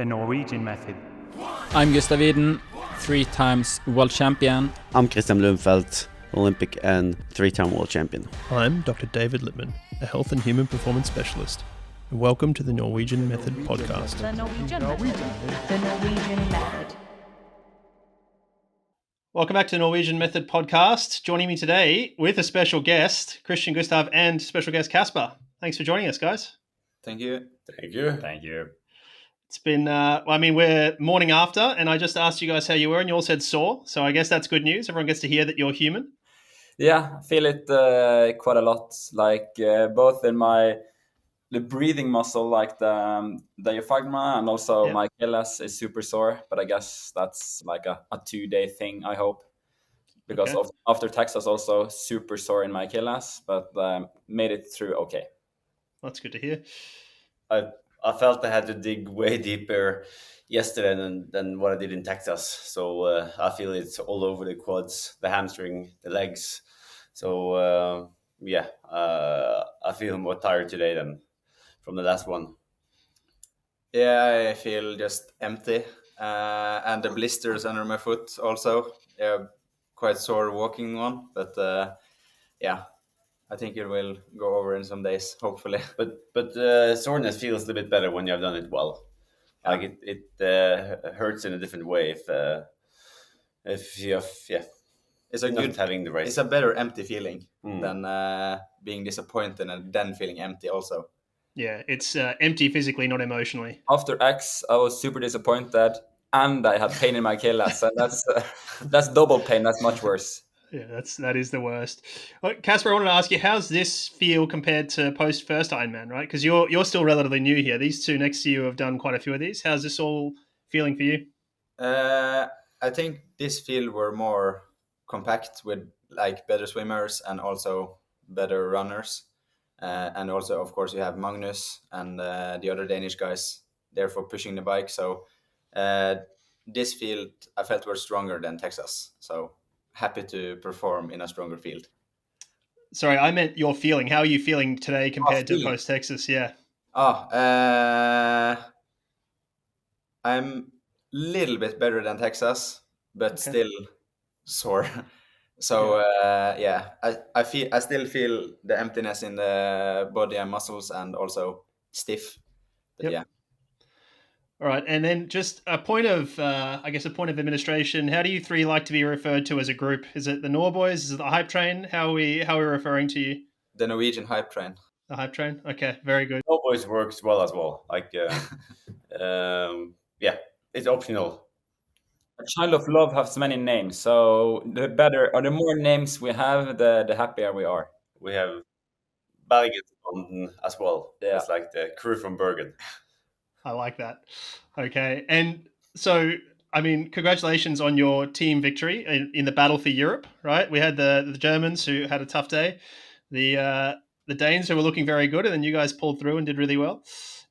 The Norwegian Method. I'm Gustav Eden, 3 times world champion. I'm Christian Blumfeldt, Olympic and 3-time world champion. I'm Dr. David Lippman, a health and human performance specialist. And welcome to the Norwegian Method podcast. The Norwegian Method. The Norwegian Method. Welcome back to the Norwegian Method podcast. Joining me today with a special guest, Christian, Gustav, and special guest Casper. Thanks for joining us, guys. Thank you. Thank you. Thank you. It's been, we're morning after, and I just asked you guys how you were, and you all said sore. So I guess that's good news. Everyone gets to hear that you're human. Yeah, I feel it quite a lot. Like both in the breathing muscle, like the diaphragma, and also my Achilles is super sore. But I guess that's like a 2-day thing, I hope. Because after Texas, also super sore in my Achilles, but made it through okay. That's good to hear. I felt I had to dig way deeper yesterday than what I did in Texas. So I feel it's all over the quads, the hamstring, the legs. So I feel more tired today than from the last one. Yeah, I feel just empty. And the blisters under my foot also. Yeah, quite sore walking on. But I think it will go over in some days, hopefully. But soreness feels a bit better when you have done it well. Yeah. Like it hurts in a different way if you have It's a not good having the race. It's a better empty feeling than being disappointed and then feeling empty also. Yeah, it's empty physically, not emotionally. After X, I was super disappointed, and I had pain in my Achilles, and that's double pain. That's much worse. Yeah, that is the worst. Casper, I wanted to ask you, how's this feel compared to post first Ironman, right? Because you're still relatively new here. These two next to you have done quite a few of these. How's this all feeling for you? I think this field were more compact with like better swimmers and also better runners. And also, of course, you have Magnus and the other Danish guys there for pushing the bike. So this field I felt were stronger than Texas. So happy to perform in a stronger field. Sorry, I meant your feeling. How are you feeling today compared to post Texas? Yeah. I'm a little bit better than Texas, but still sore. So I still feel the emptiness in the body and muscles, and also stiff. But Yep. All right, and then just a point of administration. How do you three like to be referred to as a group? Is it the Norboys? Is it the Hype Train? How are we referring to you? The Norwegian Hype Train. The Hype Train. Okay, very good. Always works well as well. Like it's optional. A child of love has many names, so the better or the more names we have, the happier we are. We have Bergen as well. Yeah. It's like the crew from Bergen. I like that. Okay, and so I mean, congratulations on your team victory in the battle for Europe. Right, we had the Germans who had a tough day, the Danes who were looking very good, and then you guys pulled through and did really well.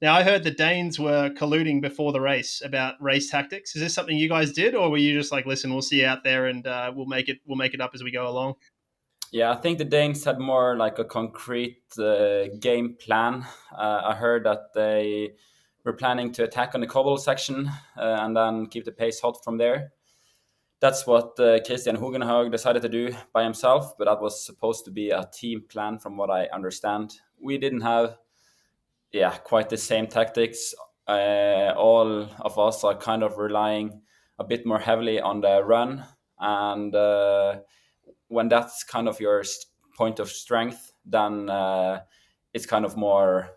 Now, I heard the Danes were colluding before the race about race tactics. Is this something you guys did, or were you just like, listen, we'll see you out there, and we'll make it up as we go along? Yeah, I think the Danes had more like a concrete game plan. I heard that they were planning to attack on the cobble section and then keep the pace hot from there. That's what Christian Hugenhaug decided to do by himself, but that was supposed to be a team plan from what I understand. We didn't have quite the same tactics. All of us are kind of relying a bit more heavily on the run, and when that's kind of your point of strength, then it's kind of more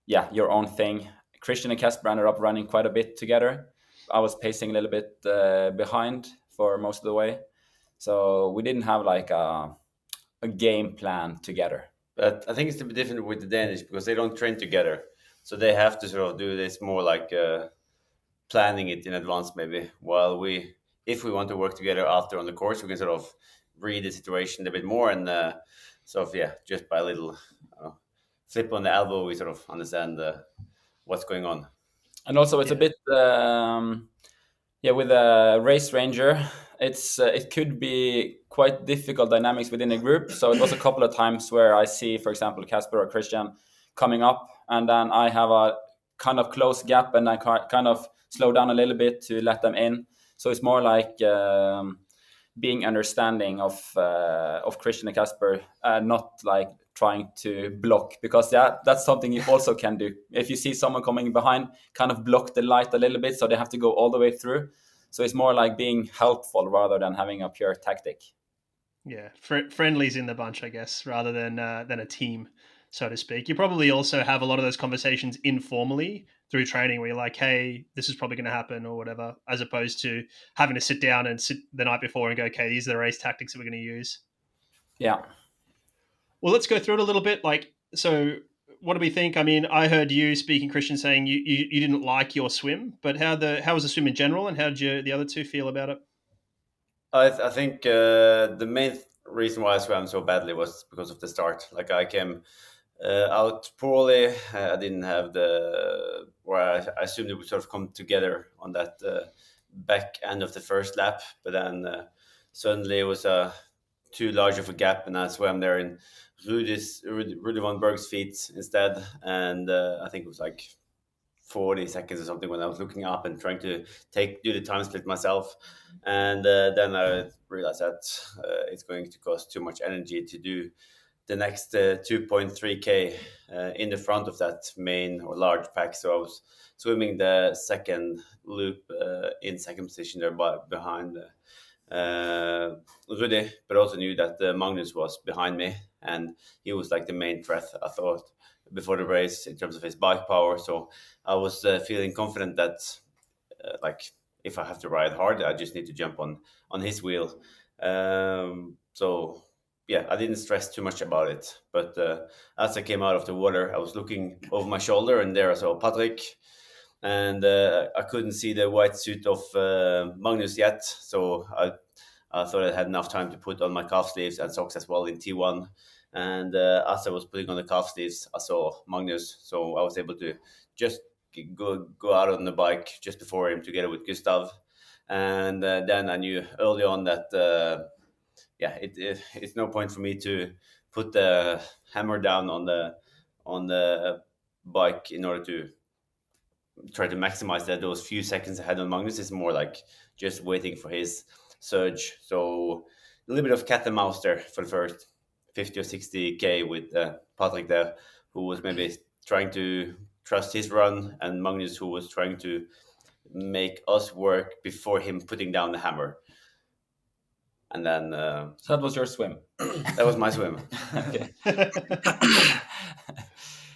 your own thing. Christian and Casper ended up running quite a bit together. I was pacing a little bit behind for most of the way, so we didn't have like a game plan together. But I think it's a bit different with the Danish because they don't train together. So they have to sort of do this more like planning it in advance maybe. While if we want to work together after on the course, we can sort of read the situation a bit more and just by a little flip on the elbow, we sort of understand what's going on. And also it's a bit, with a race ranger, it could be quite difficult dynamics within a group. So it was a couple of times where I see, for example, Casper or Christian coming up, and then I have a kind of close gap and I kind of slow down a little bit to let them in. So it's more like being understanding of Christian and Casper, not like trying to block, because that's something you also can do. If you see someone coming behind, kind of block the light a little bit, so they have to go all the way through. So it's more like being helpful rather than having a pure tactic. Yeah, friendlies in the bunch, I guess, rather than a team, so to speak. You probably also have a lot of those conversations informally through training where you're like, hey, this is probably going to happen or whatever, as opposed to having to sit down and sit the night before and go, okay, these are the race tactics that we're going to use. Yeah. Well, let's go through it a little bit. Like, so what do we think? I mean, I heard you speaking, Christian, saying you didn't like your swim, but how was the swim in general, and how did the other two feel about it? I think the main reason why I swam so badly was because of the start. Like I came out poorly. I didn't have where I assumed it would sort of come together on that back end of the first lap, but then suddenly it was too large of a gap, and I swam there in Rudy von Berg's feet instead, and I think it was like 40 seconds or something when I was looking up and trying to do the time split myself. And then I realized that it's going to cost too much energy to do the next 2.3K in the front of that main or large pack. So I was swimming the second loop in second position there behind Rudy, but also knew that Magnus was behind me, and he was like the main threat, I thought, before the race in terms of his bike power. So I was feeling confident that like if I have to ride hard, I just need to jump on his wheel. So yeah, I didn't stress too much about it. But as I came out of the water, I was looking over my shoulder, and there I saw Patrick, and I couldn't see the white suit of Magnus yet. So I thought I had enough time to put on my calf sleeves and socks as well in T1. And as I was putting on the calf sleeves, I saw Magnus, so I was able to just go out on the bike just before him together with Gustav. And then I knew early on that it's no point for me to put the hammer down on the bike in order to try to maximize those few seconds ahead on Magnus. It's more like just waiting for his surge. So a little bit of cat and mouse there for the first 50 or 60K with Patrick there, who was maybe trying to trust his run, and Magnus, who was trying to make us work before him putting down the hammer. And then so that was your swim. That was my swim. Okay.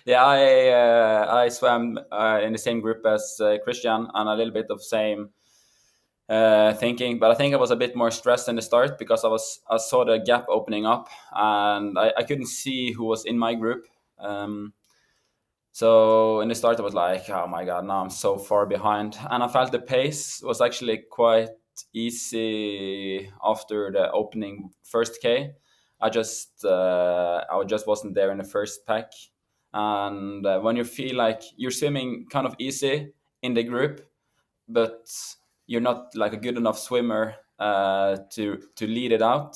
Yeah, I swam in the same group as Christian, and a little bit of same thinking, but I think I was a bit more stressed in the start because I saw the gap opening up, and I couldn't see who was in my group. So in the start I was like, oh my god, now I'm so far behind, and I felt the pace was actually quite easy after the opening first K. I just wasn't there in the first pack, and when you feel like you're swimming kind of easy in the group, but you're not like a good enough swimmer to lead it out,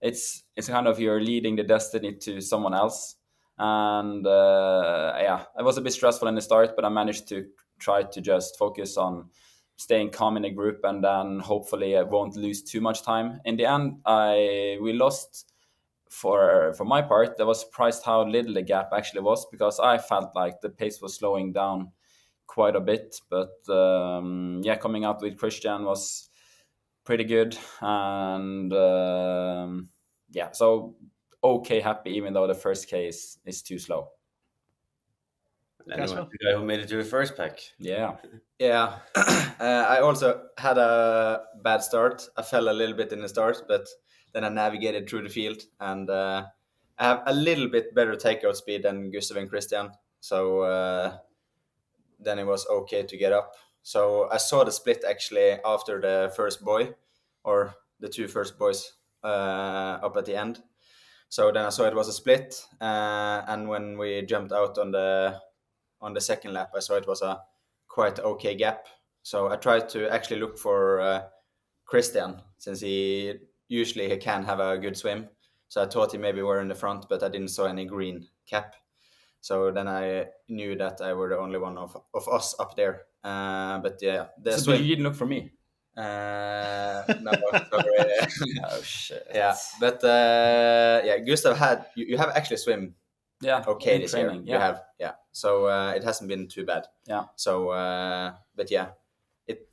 it's kind of you're leading the destiny to someone else. And it was a bit stressful in the start, but I managed to try to just focus on staying calm in the group, and then hopefully I won't lose too much time. In the end, we lost. For my part, I was surprised how little the gap actually was, because I felt like the pace was slowing down quite a bit. But coming out with Christian was pretty good, and so okay, happy, even though the first K is too slow. And then the guy who made it to the first pack. Yeah. I also had a bad start. I fell a little bit in the start, but then I navigated through the field, and I have a little bit better takeout speed than Gustav and Christian. So then it was okay to get up. So I saw the split actually after the first buoy, or the two first buoys up at the end. So then I saw it was a split, and when we jumped out on the second lap, I saw it was a quite okay gap. So I tried to actually look for Christian, since he can have a good swim. So I thought he maybe were in the front, but I didn't saw any green cap. So then I knew that I were the only one of us up there. But yeah, the So swim. you didn't look for me. No, sorry. Oh shit. Yeah, but yeah, Gustav you have actually swim Yeah. okay in this training. year. You Yeah. have, yeah. So it hasn't been too bad. Yeah. So, but yeah,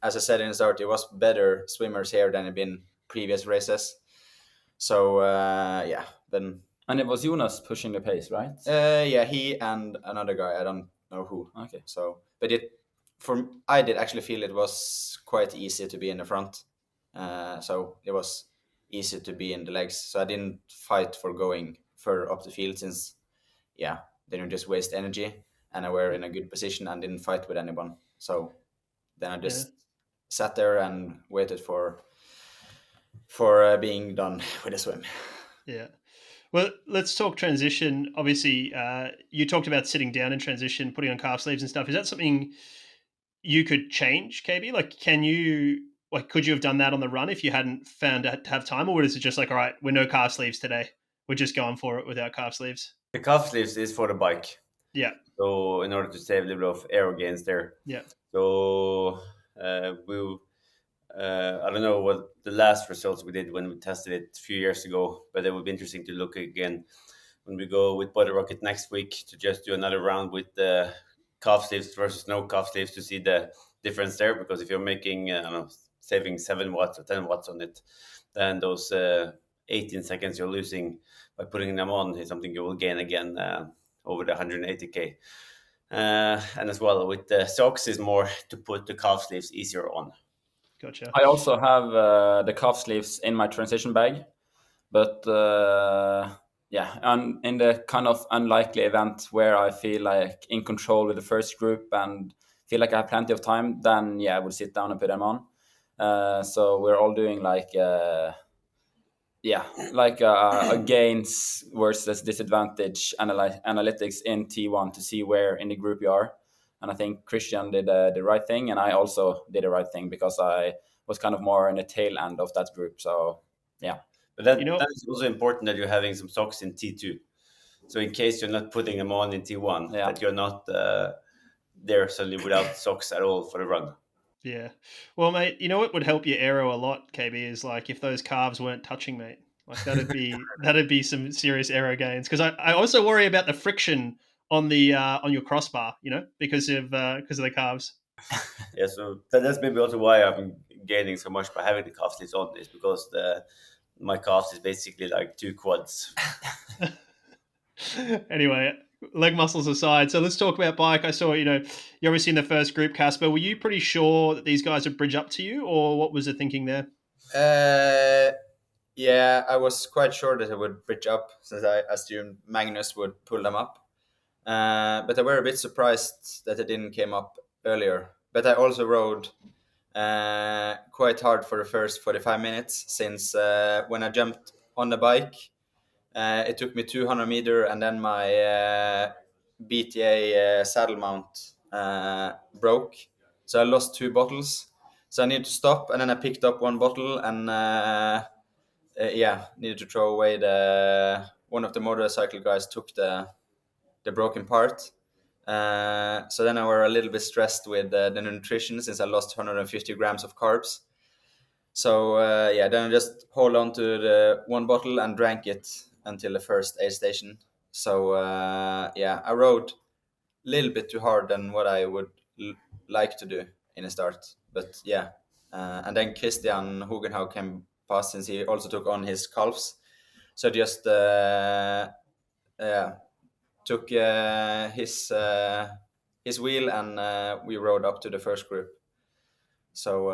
as I said in the start, it was better swimmers here than it been previous races. So yeah, then And it was Jonas pushing the pace, right? yeah, he and another guy, I don't know who. Okay. So, but I did actually feel it was quite easy to be in the front. So it was easy to be in the legs. So I didn't fight for going further up the field since, yeah, then you just waste energy. And I were in a good position and didn't fight with anyone. So then I just sat there and waited for being done with the swim. Yeah. Well, let's talk transition. Obviously, you talked about sitting down in transition, putting on calf sleeves and stuff. Is that something you could change, KB? Like, could you have done that on the run if you hadn't found out to have time? Or is it just like, all right, we're no calf sleeves today. We're just going for it without calf sleeves? The calf sleeves is for the bike. Yeah. So in order to save a little bit of aero gains there. Yeah. So I don't know what the last results we did when we tested it a few years ago, but it would be interesting to look again when we go with Body Rocket next week to just do another round with the calf sleeves versus no calf sleeves to see the difference there. Because if you're making, I don't know, saving 7 watts or 10 watts on it, then those 18 seconds you're losing by putting them on is something you will gain again over the 180k. And as well with the socks is more to put the calf sleeves easier on. Gotcha. I also have the calf sleeves in my transition bag, but yeah, and in the kind of unlikely event where I feel like in control with the first group and feel like I have plenty of time, then yeah, I would sit down and put them on. So we're all doing like a gains versus disadvantage analytics in T1 to see where in the group you are. And I think Christian did the right thing, and I also did the right thing because I was kind of more in the tail end of that group. So yeah. But that is also important that you're having some socks in T2. So in case you're not putting them on in T1, that you're not there suddenly without socks at all for the run. Yeah. Well, mate, you know what would help your aero a lot, KB, is like if those calves weren't touching, mate. Like that'd be some serious aero gains. Because I also worry about the friction on the on your crossbar, you know, because of the calves. Yeah, so that's maybe also why I've been gaining so much by having the calf sleeves on, is because my calf is basically like 2 quads. Anyway, leg muscles aside, so let's talk about bike. I saw, you're obviously in the first group, Casper. Were you pretty sure that these guys would bridge up to you, or what was the thinking there? Yeah, I was quite sure that I would bridge up since I assumed Magnus would pull them up. But I were a bit surprised that it didn't came up earlier. But I also rode quite hard for the first 45 minutes since when I jumped on the bike, it took me 200 meters and then my BTA saddle mount broke. So I lost 2 bottles. So I needed to stop, and then I picked up 1 bottle and needed to throw away one of the motorcycle guys took the broken part. So then I were a little bit stressed with the nutrition since I lost 150 grams of carbs. So then I just hold on to the 1 bottle and drank it until the first aid station. So I rode a little bit too hard than what I would like to do in the start. But yeah, and then Christian Hugenhaug came past since he also took on his calves. So just took his wheel and we rode up to the first group. So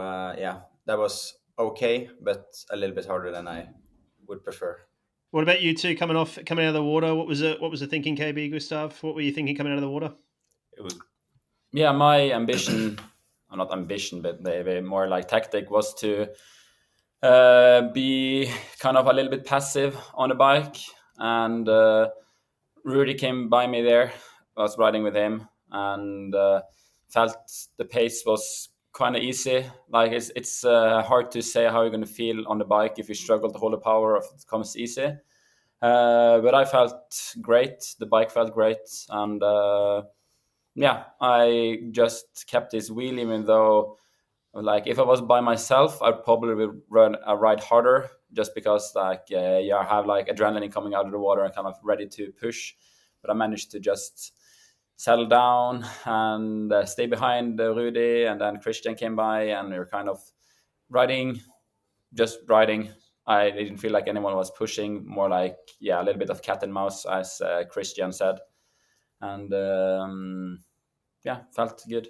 that was okay, but a little bit harder than I would prefer. What about you two coming out of the water? What was the thinking, KB, Gustav? What were you thinking coming out of the water? Yeah, my ambition, or not ambition, but maybe more like tactic, was to be kind of a little bit passive on the bike. And Rudy came by me there. I was riding with him and felt the pace was kind of easy. Like it's hard to say how you're going to feel on the bike if you struggle to hold the power if it comes easy. But I felt great. The bike felt great, and yeah, I just kept this wheel, even though, like, if I was by myself, I'd probably run a ride harder, just because, like, you have like adrenaline coming out of the water and kind of ready to push. But I managed to just settle down and stay behind Rudy, and then Christian came by, and we were kind of riding, just riding. I didn't feel like anyone was pushing, more like, yeah, a little bit of cat and mouse, as Christian said. And yeah, felt good.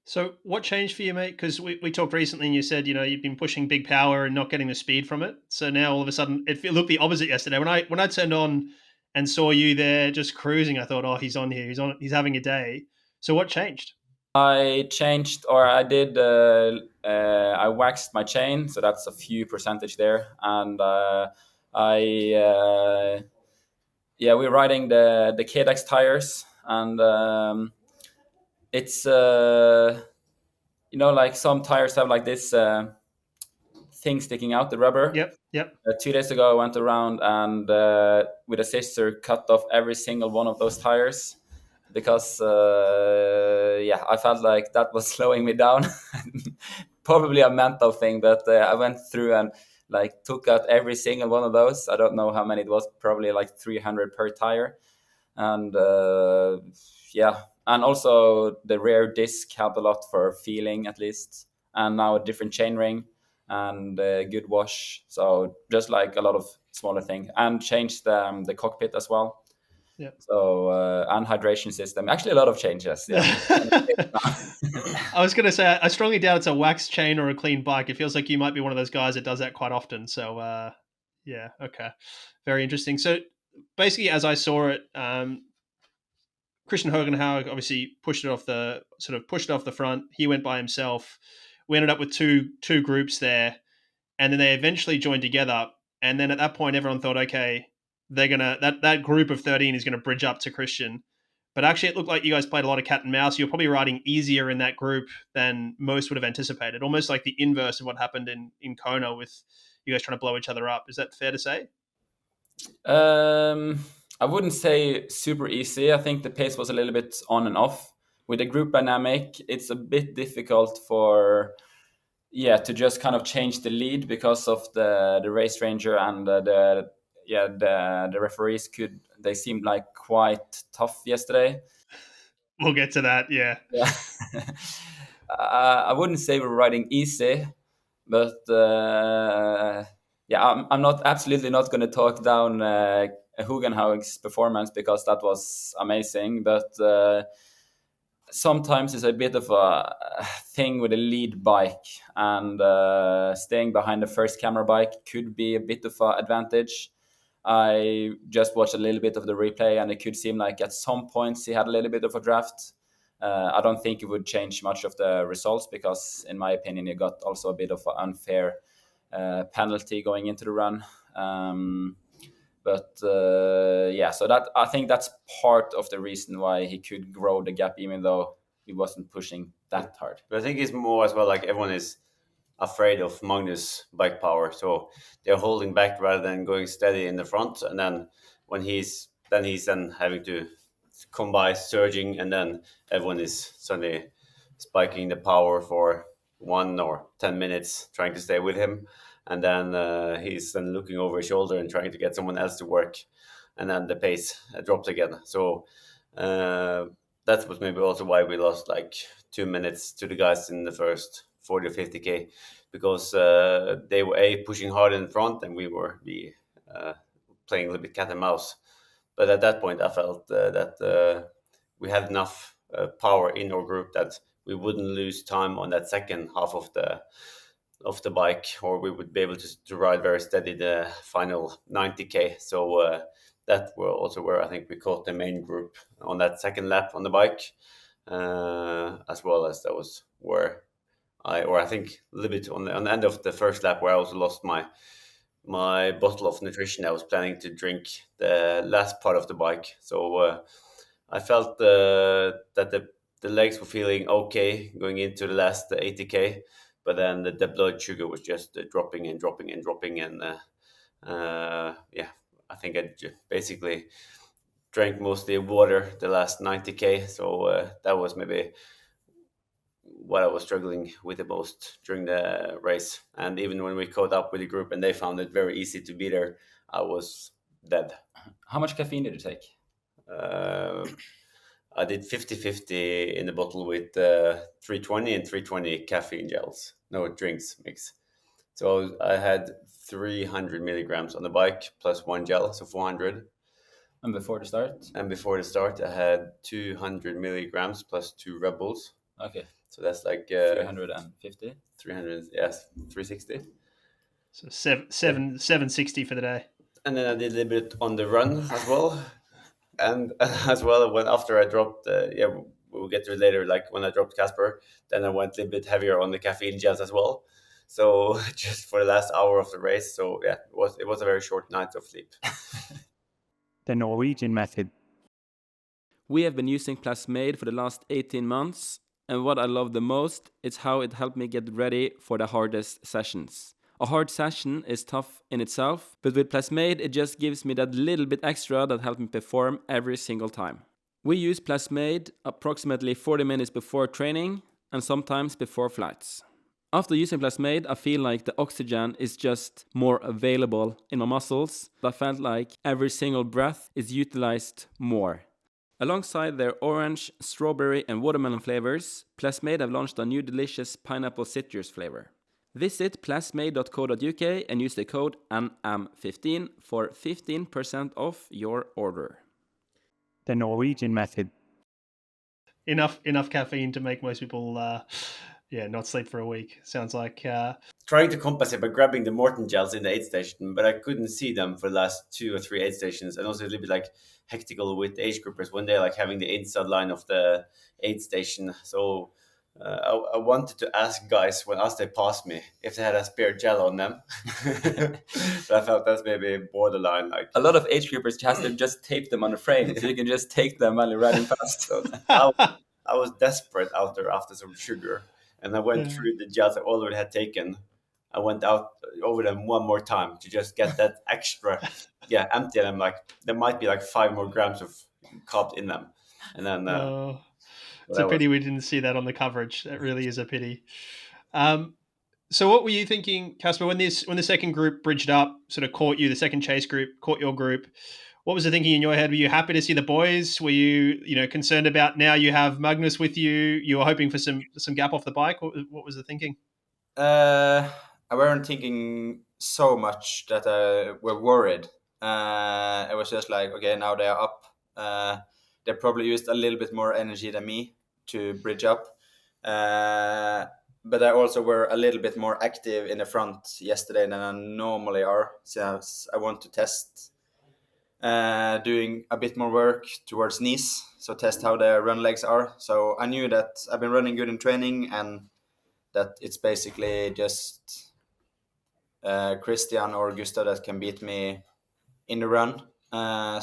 So what changed for you, mate? Because we talked recently and you said, you've been pushing big power and not getting the speed from it. So now all of a sudden it looked the opposite yesterday. When I turned on and saw you there just cruising, I thought, oh, he's on here. He's having a day. So what changed? I changed, or I did, I waxed my chain, so that's a few percentage there. And yeah, we're riding the KDX tires, and it's like some tires have like this thing sticking out, the rubber. Yep. 2 days ago, I went around and with a scissor cut off every single one of those tires, because yeah, I felt like that was slowing me down. Probably a mental thing, but I went through and like took out every single one of those. I don't know how many it was, probably like 300 per tire. And yeah, and also the rear disc helped a lot for feeling, at least. And now a different chain ring and good wash. So just like a lot of smaller things, and changed the cockpit as well. Yeah. So and hydration system. Actually, a lot of changes. Yeah. I was going to say, I strongly doubt it's a wax chain or a clean bike. It feels like you might be one of those guys that does that quite often. So yeah, okay, very interesting. So basically, as I saw it, Christian Hogenhaug obviously pushed it off the front. He went by himself. We ended up with two groups there, and then they eventually joined together. And then at that point, everyone thought, okay, they're gonna that group of 13 is gonna bridge up to Christian. But actually, it looked like you guys played a lot of cat and mouse. You're probably riding easier in that group than most would have anticipated. Almost like the inverse of what happened in Kona, with you guys trying to blow each other up. Is that fair to say? I wouldn't say super easy. I think the pace was a little bit on and off. With the group dynamic, it's a bit difficult to just kind of change the lead, because of the race ranger and the referees they seemed like quite tough yesterday. We'll get to that. Yeah. I wouldn't say we're riding easy, but yeah, I'm not absolutely not going to talk down Hugenhaug's performance, because that was amazing. But sometimes it's a bit of a thing with a lead bike, and staying behind the first camera bike could be a bit of an advantage. I just watched a little bit of the replay, and it could seem like at some points he had a little bit of a draft. I don't think it would change much of the results, because in my opinion he got also a bit of an unfair penalty going into the run. But yeah, so that, I think that's part of the reason why he could grow the gap, even though he wasn't pushing that hard. But I think it's more as well, like everyone is afraid of Magnus' bike power, so they're holding back rather than going steady in the front. And then when he's having to come by surging, and then everyone is suddenly spiking the power for 1 or 10 minutes trying to stay with him, and then he's then looking over his shoulder and trying to get someone else to work, and then the pace drops again. So that was maybe also why we lost like 2 minutes to the guys in the first 40 or 50k, because they were pushing hard in front, and we were playing a little bit cat and mouse. But at that point, I felt that we had enough power in our group that we wouldn't lose time on that second half of the bike, or we would be able to ride very steady the final 90k. So that were also where I think we caught the main group on that second lap on the bike, as well as that was where I think a little bit on the end of the first lap, where I also lost my bottle of nutrition I was planning to drink the last part of the bike. So I felt that the legs were feeling okay going into the last 80k, but then the blood sugar was just dropping and dropping and dropping, and yeah, I think I basically drank mostly water the last 90k. So that was maybe what I was struggling with the most during the race. And even when we caught up with the group and they found it very easy to be there, I was dead. How much caffeine did you take? I did 50-50 in the bottle with 320 and 320 caffeine gels, no drinks mix. So I had 300 milligrams on the bike plus one gel, so 400. And before the start? And before the start, I had 200 milligrams plus two Red Bulls. Okay. So that's like 350? 300, yes, 360. So 760 for the day. And then I did a little bit on the run as well. And as well, when after I dropped, we'll get to it later, like when I dropped Casper, then I went a little bit heavier on the caffeine gels as well. So just for the last hour of the race. So yeah, it was a very short night of sleep. The Norwegian method. We have been using Plasmade for the last 18 months, and what I love the most is how it helped me get ready for the hardest sessions. A hard session is tough in itself, but with Plasmade it just gives me that little bit extra that helps me perform every single time. We use Plasmade approximately 40 minutes before training and sometimes before flights. After using Plasmade, I feel like the oxygen is just more available in my muscles. I felt like every single breath is utilized more. Alongside their orange, strawberry and watermelon flavors, Plasmade have launched a new delicious pineapple citrus flavor. Visit plasmade.co.uk and use the code NM15 for 15% off your order. The Norwegian method. Enough caffeine to make most people not sleep for a week. Sounds like trying to compensate by grabbing the Morton gels in the aid station, but I couldn't see them for the last 2 or 3 aid stations, and also a little bit like hectical with age groupers when they're like having the inside line of the aid station. So I wanted to ask guys as they passed me if they had a spare gel on them. So I felt that's maybe borderline. Like a lot of age groupers has to just tape them on the frame, so you can just take them while you're riding fast. So I was desperate after some sugar, and I went through the gels I already had taken. I went out over them one more time to just get that extra, empty them. Like there might be like 5 more grams of carb in them, and then. It's a pity we didn't see that on the coverage. That really is a pity. So what were you thinking, Casper, when the second group bridged up, sort of caught you, the second chase group caught your group? What was the thinking in your head? Were you happy to see the boys? Were you, concerned about now you have Magnus with you? You were hoping for some gap off the bike. What was the thinking? I weren't thinking so much that I were worried. It was just like, okay, now they are up. They probably used a little bit more energy than me to bridge up. But I also were a little bit more active in the front yesterday than I normally are, since I want to test doing a bit more work towards Nice, so test how the run legs are. So I knew that I've been running good in training and that it's basically just Christian or Gustav that can beat me in the run. I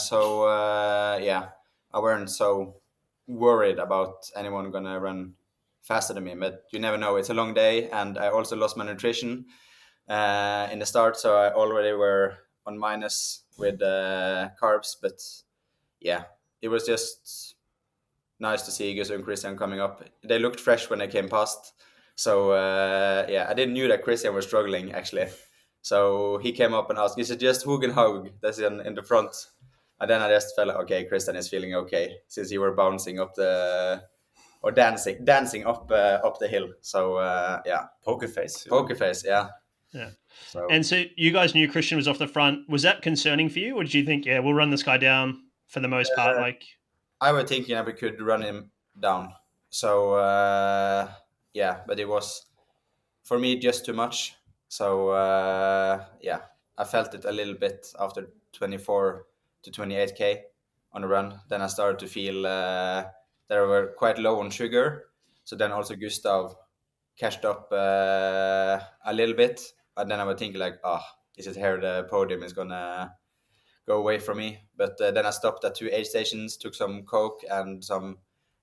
weren't so worried about anyone gonna run faster than me, but you never know. It's a long day, and I also lost my nutrition in the start, so I already were on minus with carbs. But yeah, it was just nice to see Gustav and Christian coming up. They looked fresh when they came past. So I didn't knew that Christian was struggling actually. So he came up and asked, "Is it just Hug and Hug that's in the front?" And then I just felt like, okay, Christian is feeling okay, since you were bouncing up dancing up the hill. So poker face, yeah. So. And so you guys knew Christian was off the front. Was that concerning for you, or did you think, we'll run this guy down for the most part? I was thinking that we could run him down. So but it was for me just too much. So I felt it a little bit after 24 to 28k on the run. Then I started to feel they were quite low on sugar. So then also Gustav cashed up a little bit. And then I was thinking like, is it here the podium is gonna go away from me? But then I stopped at 2 aid stations, took some Coke and some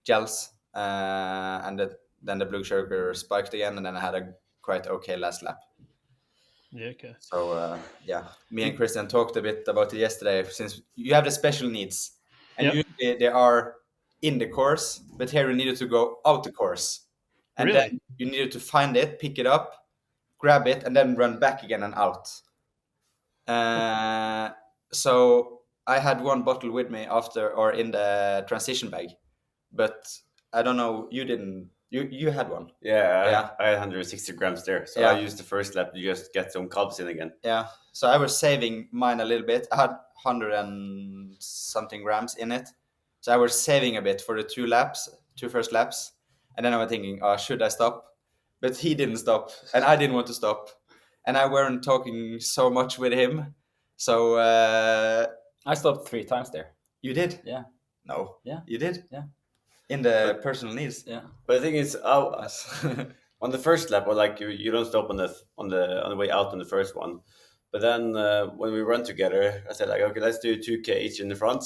gels, and then the blue sugar spiked again, and then I had a quite okay last lap. Yeah. Okay. So yeah, me and Christian talked a bit about it yesterday. Since you have the special needs, and Yep. usually they are in the course, but here you needed to go out the course, and Really? then you needed to find it, pick it up, grab it, and then run back again and out. So I had one bottle with me after or in the transition bag, but I don't know. You didn't. You had one. Yeah, I had 160 grams there. So I used the first lap to just get some carbs in again. Yeah. So I was saving mine a little bit. I had 100 and something grams in it. So I was saving a bit for the two first laps. And then I was thinking, oh, should I stop? But he didn't stop. And I didn't want to stop. And I weren't talking so much with him. So I stopped 3 times there. You did? Yeah. No. Yeah. You did? Yeah. In the personal needs. Yeah. But the thing is, on the first lap, or like you don't stop on the way out on the first one. But then when we run together, I said like, okay, let's do 2K each in the front.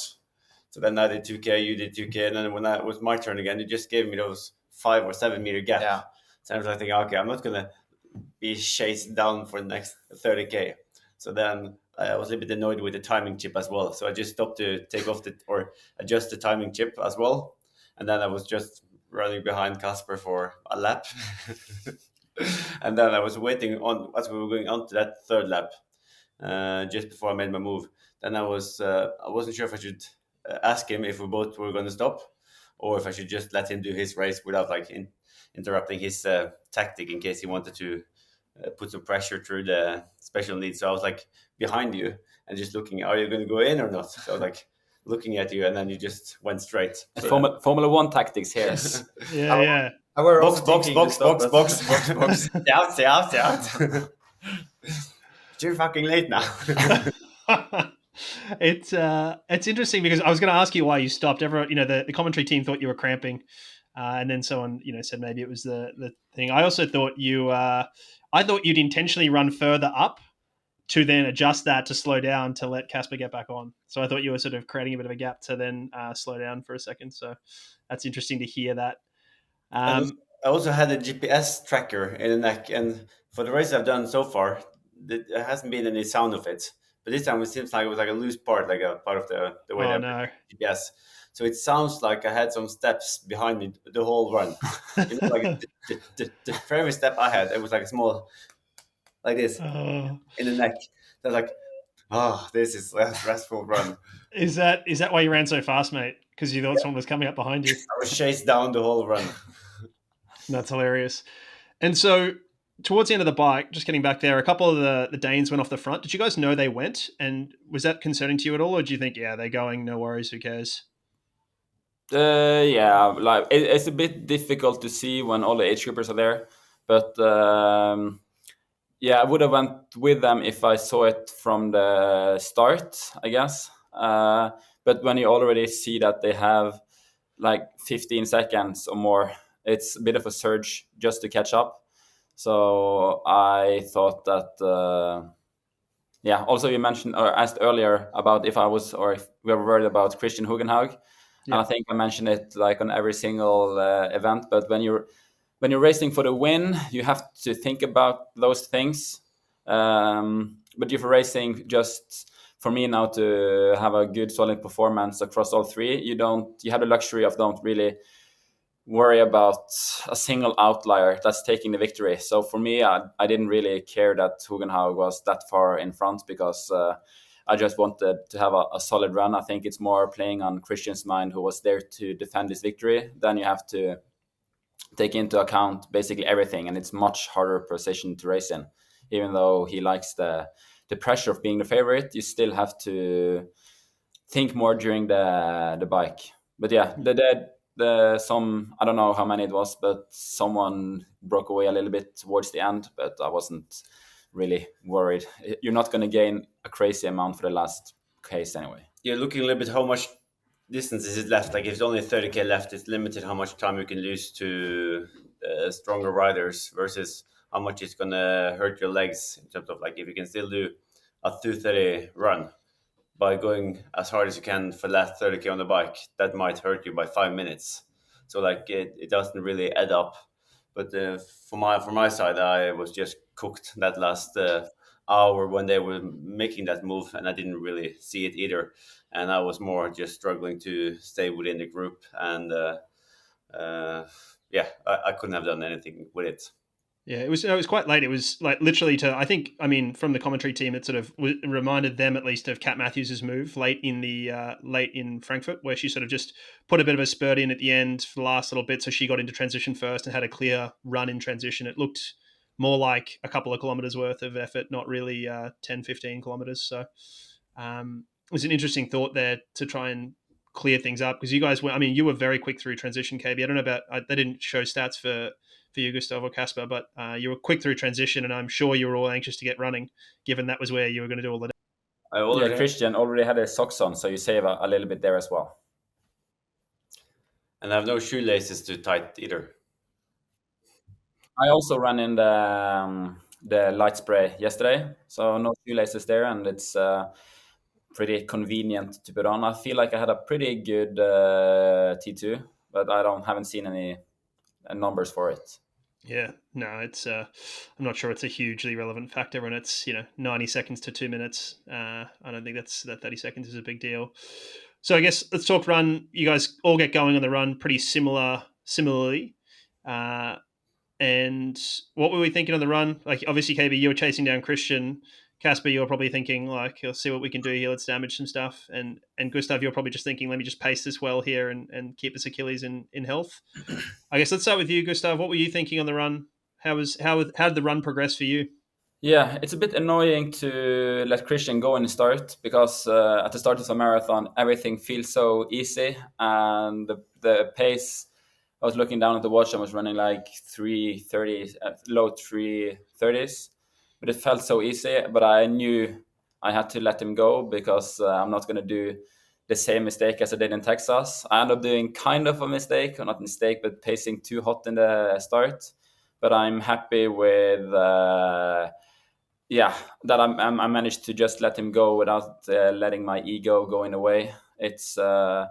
So then I did 2K, you did 2K, and then when it was my turn again, you just gave me those 5 or 7 meter gap. Yeah. So I was like thinking, okay, I'm not gonna be chased down for the next 30K. So then I was a little bit annoyed with the timing chip as well. So I just stopped to take off or adjust the timing chip as well. And then I was just running behind Casper for a lap. And then I was waiting on as we were going on to that third lap, just before I made my move. Then I wasn't sure if I should ask him if we both were going to stop, or if I should just let him do his race without like interrupting his tactic in case he wanted to put some pressure through the special needs. So I was like behind you and just looking, are you going to go in or not? So I was like looking at you, and then you just went straight. So Formula One tactics here. Yeah. I were box. Stay out. Stay out. You're fucking late now. It's interesting because I was going to ask you why you stopped. Everyone, the commentary team thought you were cramping, and then someone, said maybe it was the thing. I also thought I thought you'd intentionally run further up to then adjust that to slow down to let Casper get back on. So I thought you were sort of creating a bit of a gap to then slow down for a second. So that's interesting to hear that. I also had a GPS tracker in the neck, and for the race I've done so far, there hasn't been any sound of it. But this time it seems like it was like a loose part, like a part of the way GPS. So it sounds like I had some steps behind me the whole run. Like for every step I had, it was like a small, like this, in the neck. I was like, this is a stressful run. Is that why you ran so fast, mate? Because you thought someone was coming up behind you? I was chased down the whole run. That's hilarious. And so towards the end of the bike, just getting back there, a couple of the Danes went off the front. Did you guys know they went? And was that concerning to you at all? Or do you think, yeah, they're going, no worries, who cares? Yeah, like it's a bit difficult to see when all the age groupers are there. But yeah, I would have went with them if I saw it from the start, I guess. But when you already see that they have like 15 seconds or more, it's a bit of a surge just to catch up. So I thought that, yeah, also you mentioned or asked earlier about if I was or if we were worried about Christian Hugenhaug. Yeah. And I think I mentioned it like on every single event. But when you're racing for the win, you have to think about those things. But if you're racing just for me now to have a good solid performance across all three, you have the luxury of don't really worry about a single outlier that's taking the victory. So for me, I didn't really care that Hugenhaug was that far in front because I just wanted to have a solid run. I think it's more playing on Christian's mind, who was there to defend his victory. Then you have to take into account basically everything, and it's much harder position to race in. Even though he likes the pressure of being the favorite, you still have to think more during the bike. But yeah, some, I don't know how many it was, but someone broke away a little bit towards the end, but I wasn't really worried. You're not going to gain a crazy amount for the last case anyway. You're looking a little bit how much distance is it left. Like if it's only 30K left, it's limited how much time you can lose to stronger riders versus how much it's going to hurt your legs in terms of like if you can still do a 2:30 run by going as hard as you can for the last 30K on the bike, that might hurt you by 5 minutes. So like it doesn't really add up. But for my side, I was just cooked that last hour when they were making that move, and I didn't really see it either. And I was more just struggling to stay within the group, and I couldn't have done anything with it. Yeah, it was quite late. It was like literally from the commentary team, it sort of reminded them at least of Kat Matthews's move late in Frankfurt, where she sort of just put a bit of a spurt in at the end for the last little bit. So she got into transition first and had a clear run in transition. It looked more like a couple of kilometers worth of effort, not really 10, 15 kilometers. So it was an interesting thought there to try and clear things up, because you guys you were very quick through transition, KB. I don't know about, they didn't show stats for you, Gustav or Casper, but you were quick through transition, and I'm sure you were all anxious to get running, given that was where you were going to do all the day. Christian already had his socks on, so you save a little bit there as well. And I have no shoelaces too tight either. I also ran in the light spray yesterday, so no shoelaces there, and it's pretty convenient to put on. I feel like I had a pretty good T2, but haven't seen any numbers for it. Yeah, no, it's I'm not sure it's a hugely relevant factor when it's 90 seconds to 2 minutes. I don't think that 30 seconds is a big deal. So I guess let's talk run. You guys all get going on the run pretty similarly. And what were we thinking on the run? Like, obviously, KB, you were chasing down Christian. Casper, you're probably thinking, like, let's see what we can do here. Let's damage some stuff. And Gustav, you're probably just thinking, let me just pace this well here and keep this Achilles in health. I guess let's start with you, Gustav. What were you thinking on the run? How did the run progress for you? Yeah, it's a bit annoying to let Christian go in the start, because at the start of a marathon, everything feels so easy. And the pace, I was looking down at the watch, I was running like 3:30, low 3:30s. But it felt so easy, but I knew I had to let him go, because I'm not going to do the same mistake as I did in Texas. I ended up doing kind of a mistake, or not mistake, but pacing too hot in the start. But I'm happy with, that I managed to just let him go without letting my ego go in the way. It's a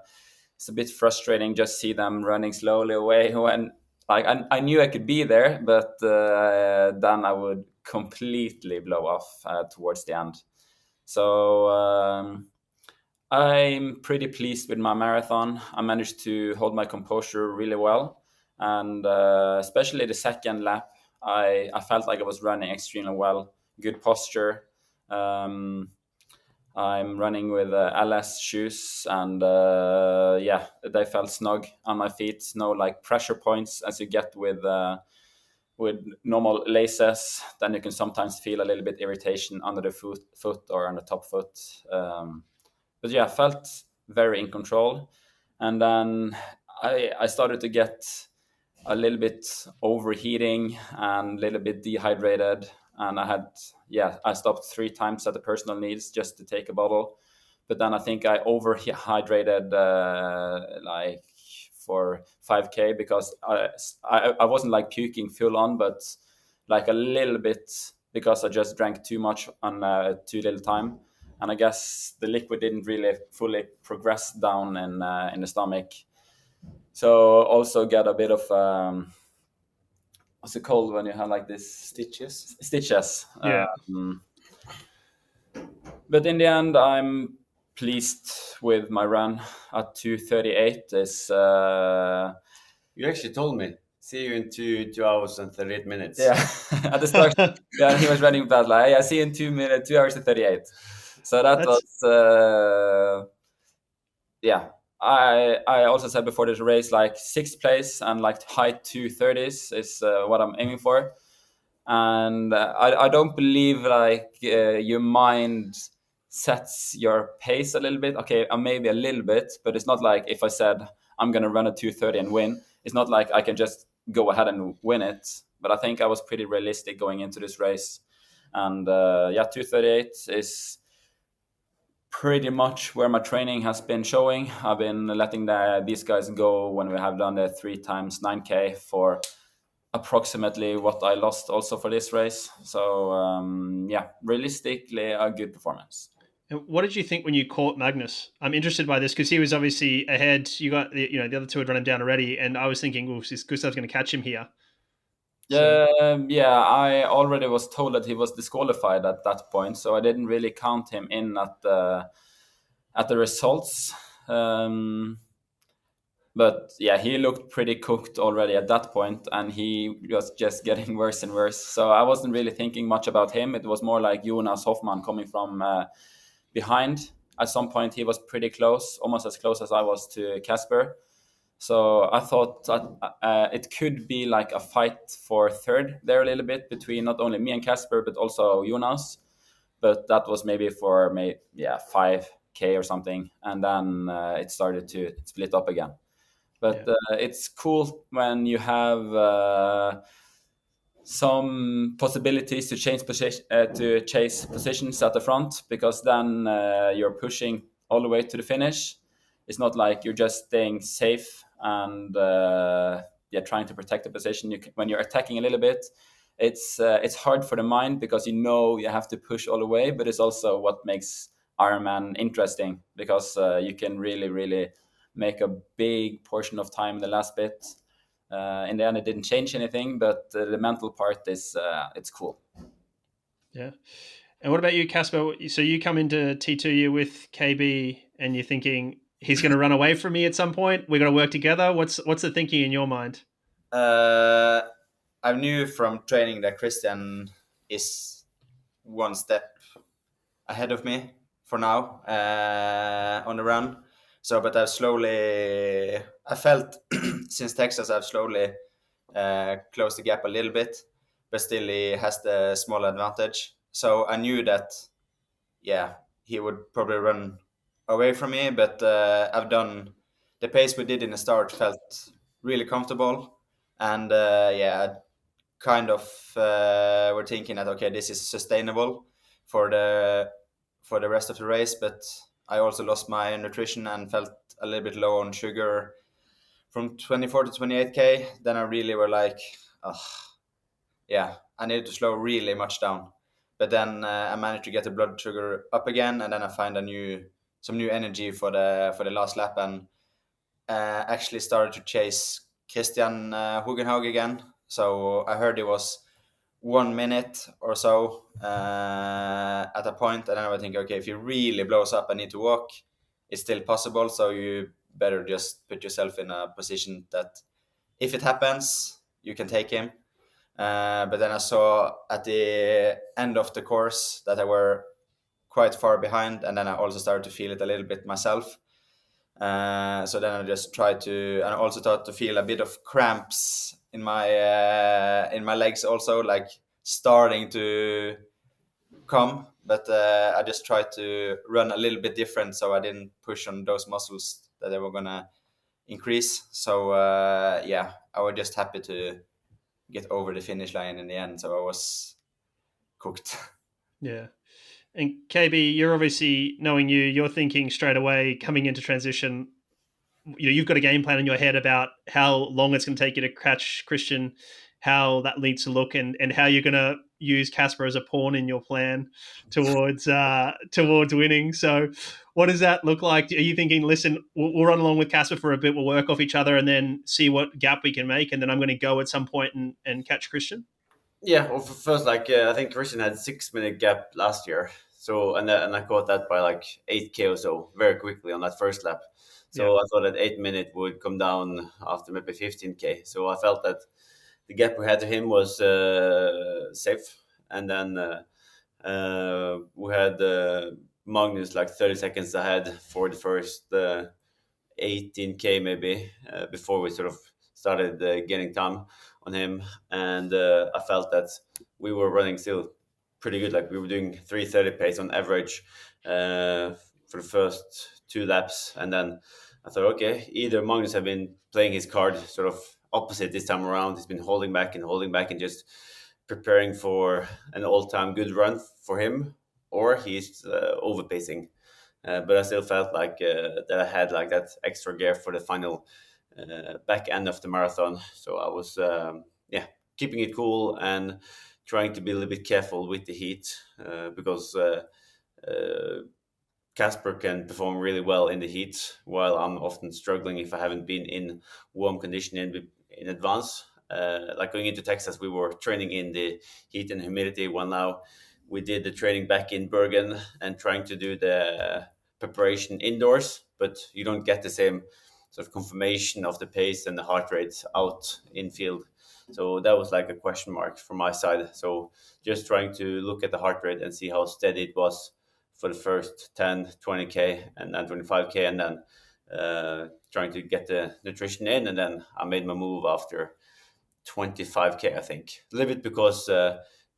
bit frustrating just see them running slowly away when, like, I knew I could be there, but then I would completely blow off towards the end. So I'm pretty pleased with my marathon. I managed to hold my composure really well, and especially the second lap, I felt like I was running extremely well. Good posture. I'm running with LS shoes, and they felt snug on my feet. No like pressure points as you get with normal laces. Then you can sometimes feel a little bit irritation under the foot or on the top foot. But yeah, I felt very in control. And then I started to get a little bit overheating and a little bit dehydrated. And I stopped 3 times at the personal needs just to take a bottle. But then I think I overhydrated like for 5K, because I wasn't like puking full on, but like a little bit, because I just drank too much on too little time. And I guess the liquid didn't really fully progress down in the stomach. So also got a bit of what's it called when you have like this stitches? Yeah. But in the end, I'm pleased with my run at 2:38. You actually told me. See you in 2 hours and 38 minutes. Yeah, at the start. Yeah, he was running bad. Like, I see you in 2 hours and 38. So was I also said before this race, like 6th place and like high 2:30s is what I'm aiming for. And I don't believe like your mind sets your pace a little bit. Okay, maybe a little bit, but it's not like if I said I'm going to run a 2:30 and win, it's not like I can just go ahead and win it. But I think I was pretty realistic going into this race. And 2:38 is pretty much where my training has been showing. I've been letting these guys go when we have done the 3 times 9K for approximately what I lost also for this race. So realistically a good performance. And what did you think when you caught Magnus? I'm interested by this because he was obviously ahead. You got the other two had run him down already, and I was thinking, well, Gustav's going to catch him here. Yeah, I already was told that he was disqualified at that point, so I didn't really count him in at the results. But yeah, he looked pretty cooked already at that point, and he was just getting worse and worse. So I wasn't really thinking much about him. It was more like Jonas Hoffman coming from behind. At some point, he was pretty close, almost as close as I was to Casper. So I thought that it could be like a fight for third there a little bit between not only me and Casper, but also Jonas. But that was maybe for 5K or something, and then it started to split up again. But it's cool when you have some possibilities to chase positions at the front, because then you're pushing all the way to the finish. It's not like you're just staying safe and trying to protect the position. When you're attacking a little bit, it's hard for the mind, because you have to push all the way. But it's also what makes Ironman interesting, because you can really make a big portion of time in the last bit. In the end, it didn't change anything, but the mental part is it's cool. Yeah. And what about you, Casper? So you come into T2 with KB, and you're thinking he's going to run away from me at some point. We're going to work together. What's the thinking in your mind? I knew from training that Christian is one step ahead of me for now on the run. So, but I felt since Texas, I've slowly closed the gap a little bit, but still he has the small advantage. So I knew that, he would probably run away from me, but I've done the pace we did in the start felt really comfortable. And kind of were thinking that, okay, this is sustainable for the rest of the race. But I also lost my nutrition and felt a little bit low on sugar from 24 to 28K. Then I really were like, I needed to slow really much down. But then I managed to get the blood sugar up again, and then I find some new energy for the last lap, and actually started to chase Christian Hugenhaug again. So I heard it was 1 minute or so at a point, and then I would think, okay, if he really blows up and need to walk, it's still possible. So you better just put yourself in a position that if it happens, you can take him. But then I saw at the end of the course that I were quite far behind, and then I also started to feel it a little bit myself. So then I just tried to, and I also started to feel a bit of cramps in my legs, also like starting to come. But I just tried to run a little bit different, so I didn't push on those muscles that they were gonna increase. So I was just happy to get over the finish line in the end. So I was cooked. Yeah. And KB, you're obviously, knowing you're thinking straight away coming into transition, you've got a game plan in your head about how long it's going to take you to catch Christian, how that needs to look, and how you're going to use Casper as a pawn in your plan towards winning. So what does that look like? Are you thinking, listen, we'll run along with Casper for a bit, we'll work off each other, and then see what gap we can make, and then I'm going to go at some point and catch Christian? Yeah, well, first, I think Christian had 6 minute gap last year. So, and I caught that by like 8K or so very quickly on that first lap. So I thought that 8 minute would come down after maybe 15K. So I felt that the gap we had to him was safe. And then we had Magnus like 30 seconds ahead for the first 18K maybe before we sort of started getting time on him. And I felt that we were running still pretty good. Like we were doing 3:30 pace on average for the first 2 laps. And then I thought, okay, either Magnus have been playing his card sort of opposite this time around. He's been holding back and just preparing for an all-time good run for him, or he's overpacing. But I still felt like that I had like that extra gear for the final back end of the marathon. So I was keeping it cool and trying to be a little bit careful with the heat because Casper can perform really well in the heat, while I'm often struggling if I haven't been in warm condition in advance. like going into Texas, we were training in the heat and humidity. While now we did the training back in Bergen and trying to do the preparation indoors, but you don't get the same sort of confirmation of the pace and the heart rate out in field. So that was like a question mark from my side. So just trying to look at the heart rate and see how steady it was for the first 10, 20K and then 25K, and then trying to get the nutrition in. And then I made my move after 25K, I think. A little bit because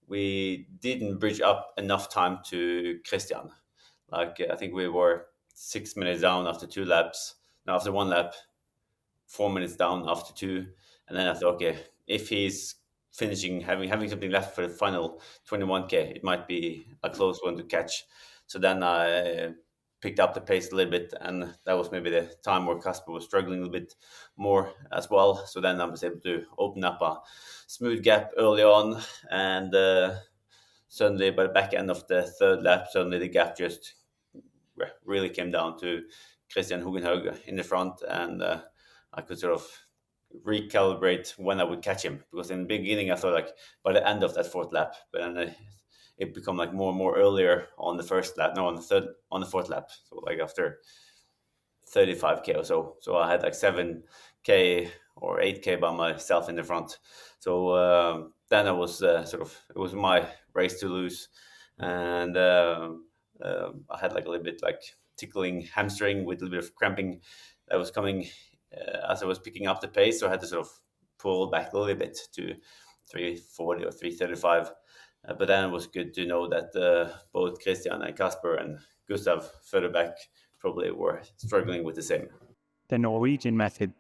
we didn't bridge up enough time to Christian. Like I think we were 6 minutes down after 2 laps. Now after 1 lap, 4 minutes down after 2. And then I thought, okay, if he's finishing, having something left for the final 21K, it might be a close one to catch. So then I picked up the pace a little bit, and that was maybe the time where Casper was struggling a little bit more as well. So then I was able to open up a smooth gap early on, and suddenly by the back end of the 3rd lap, suddenly the gap just really came down to Christian Hugenhaug in the front, and I could sort of recalibrate when I would catch him, because in the beginning I thought like by the end of that 4th lap, but then it become like more and more earlier on the 4th lap, so like after 35K or so I had like 7K or 8K by myself in the front. So then I was it was my race to lose, and I had like a little bit like tickling hamstring with a little bit of cramping that was coming as I was picking up the pace, so I had to sort of pull back a little bit to 340 or 335. But then it was good to know that both Christian and Casper and Gustav further back probably were struggling with the same. The Norwegian method.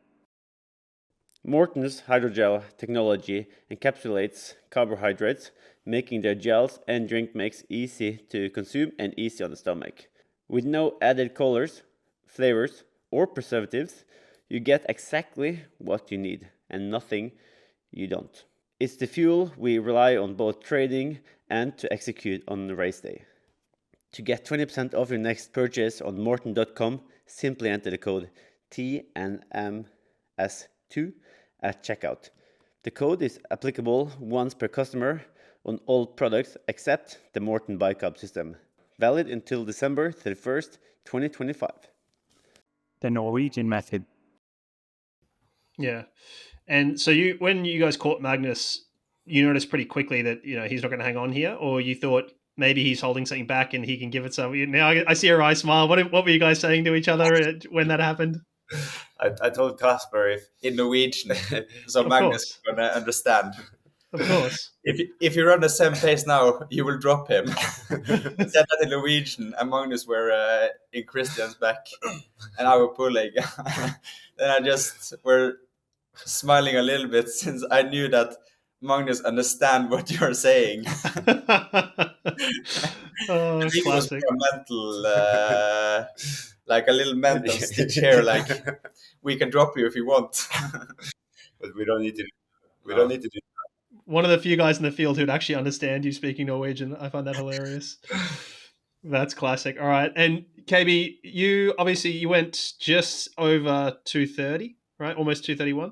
Morten's hydrogel technology encapsulates carbohydrates, making their gels and drink mix easy to consume and easy on the stomach. With no added colors, flavors, or preservatives, you get exactly what you need and nothing you don't. It's the fuel we rely on both training and to execute on the race day. To get 20% off your next purchase on morten.com, simply enter the code TNMS2 at checkout. The code is applicable once per customer on all products except the Morten Bicarb system. Valid until December 31st, 2025. The Norwegian method. Yeah. And so when you guys caught Magnus, you noticed pretty quickly that, he's not going to hang on here, or you thought maybe he's holding something back and he can give it some. Now I see your eyes smile. What were you guys saying to each other when that happened? I told Casper in Norwegian, so Magnus is going to understand. Of course. If you run the same pace now, you will drop him. Said that in Norwegian, and Magnus were in Christian's back, and I were pulling. Then I just were smiling a little bit, since I knew that Magnus understand what you're saying. Oh, I think classic. it was a mental, like a little mental stitch here, like we can drop you if you want, but we don't need to. We don't need to do. One of the few guys in the field who'd actually understand you speaking Norwegian. I find that hilarious. That's classic. All right. And KB, you went just over 230, right? Almost 231.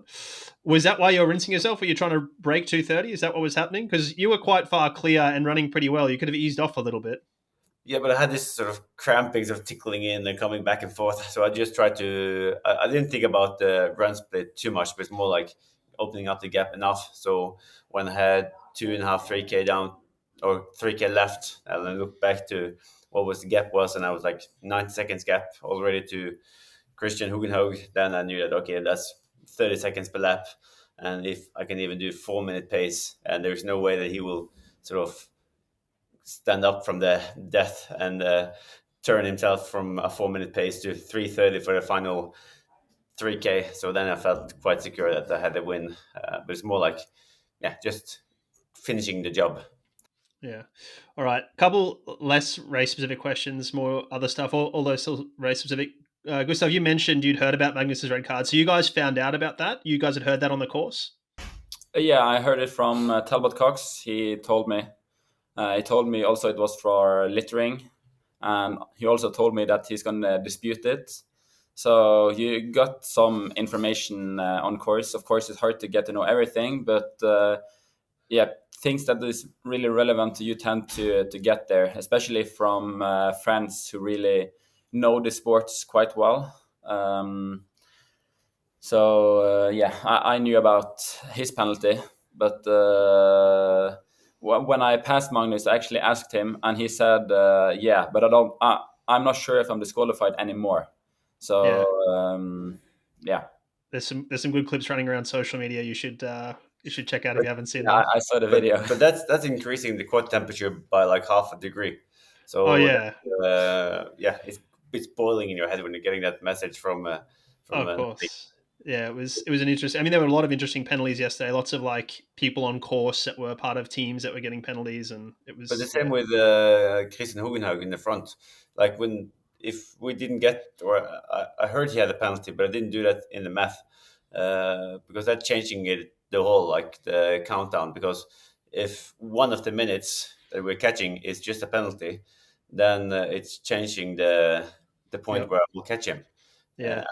Was that why you were rinsing yourself? Were you trying to break 230? Is that what was happening? Because you were quite far clear and running pretty well. You could have eased off a little bit. Yeah, but I had this sort of cramping, sort of tickling in and coming back and forth. So I just tried to, I didn't think about the run split too much, but it's more like opening up the gap enough. So when I had 2.5, 3K down or 3K left, and then looked back to what was the gap was, and I was like 90 seconds gap already to Christian Hugenhaug. Then I knew that, okay, that's 30 seconds per lap. And if I can even do 4-minute pace, and there's no way that he will sort of stand up from the death and turn himself from a 4-minute pace to 3:30 for the final 3K. So then I felt quite secure that I had the win. But it's more like, just finishing the job. Yeah. All right. Couple less race-specific questions, more other stuff, although still race-specific. Gustav, you mentioned you'd heard about Magnus's red card. So you guys found out about that? You guys had heard that on the course? Yeah, I heard it from Talbot Cox. He told me. He told me also it was for littering. And he also told me that he's going to dispute it. So you got some information on course. Of course, it's hard to get to know everything, but yeah, things that is really relevant to you tend to get there, especially from friends who really know the sports quite well. So yeah, I knew about his penalty, but when I passed Magnus, I actually asked him, and he said, "Yeah, but I'm not sure if I'm disqualified anymore." So yeah. There's some good clips running around social media. You should check out if you haven't seen Yeah, them. I saw the video. But that's increasing the quad temperature by like half a degree. So Oh yeah, yeah, it's boiling in your head when you're getting that message from of course. Yeah, it was an interesting. I mean, there were a lot of interesting penalties yesterday. Lots of like people on course that were part of teams that were getting penalties, and it was. But the same yeah. with Christian Hogenhaug in the front. Like if we didn't get, or I heard he had a penalty, but I didn't do that in the math because that's changing the whole like the countdown. Because if one of the minutes that we're catching is just a penalty, then it's changing the point Yep. where I will catch him. Yeah.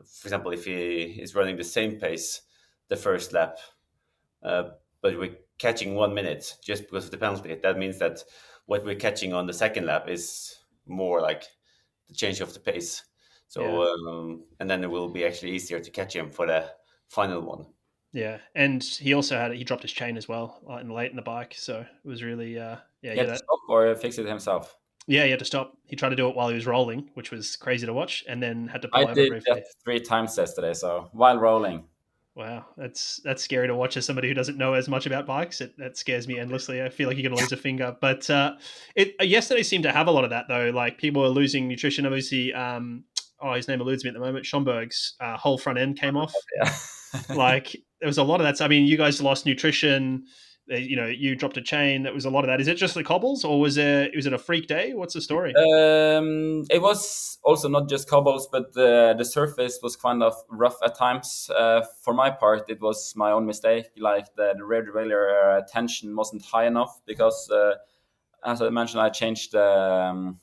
For example, if he is running the same pace the first lap, but we're catching 1 minute just because of the penalty, that means that what we're catching on the second lap is more like the change of the pace. So, and then it will be actually easier to catch him for the final one. Yeah, and he also he dropped his chain as well late in the bike, so it was really He had to stop or fix it himself. Yeah, he had to stop. He tried to do it while he was rolling, which was crazy to watch, and then had to pull over I did briefly. that 3 times yesterday, so while rolling. Wow, that's scary to watch as somebody who doesn't know as much about bikes. That scares me endlessly. I feel like you're going to lose a finger. But yesterday seemed to have a lot of that though. Like people were losing nutrition. Obviously, his name eludes me at the moment. Schomburg's whole front end came off. Yeah. Like there was a lot of that. So, I mean, you guys lost nutrition. You dropped a chain. That was a lot of that. Is it just the cobbles, or was it a freak day? What's the story? It was also not just cobbles, but the surface was kind of rough at times. For my part, it was my own mistake. Like the rear derailleur tension wasn't high enough because, as I mentioned, I changed the